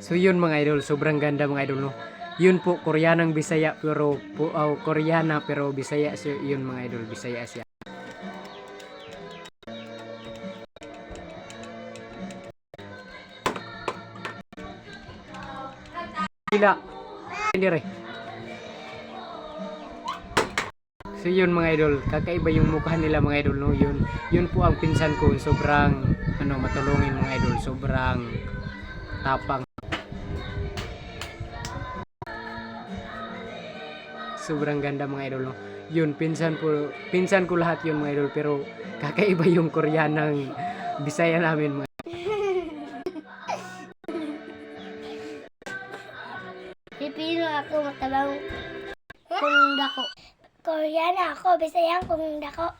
So yun mga idol, sobrang ganda mga idol no. Yun po Koreanang Bisaya pero Koreana pero Bisaya siya, yun mga idol, Bisaya siya. Sila. Dire. So yun mga idol, kakaiba yung mukha nila mga idol no. Yun po ang pinsan ko, sobrang matulungin mga idol, sobrang tapang. Sobrang ganda mga idol no. Yun pinsan ko lahat yun mga idol pero kakaiba yung Koreanang Bisaya namin mga. Pilipino ako, matabang kung dako. Koreana ako, Bisaya kung dako.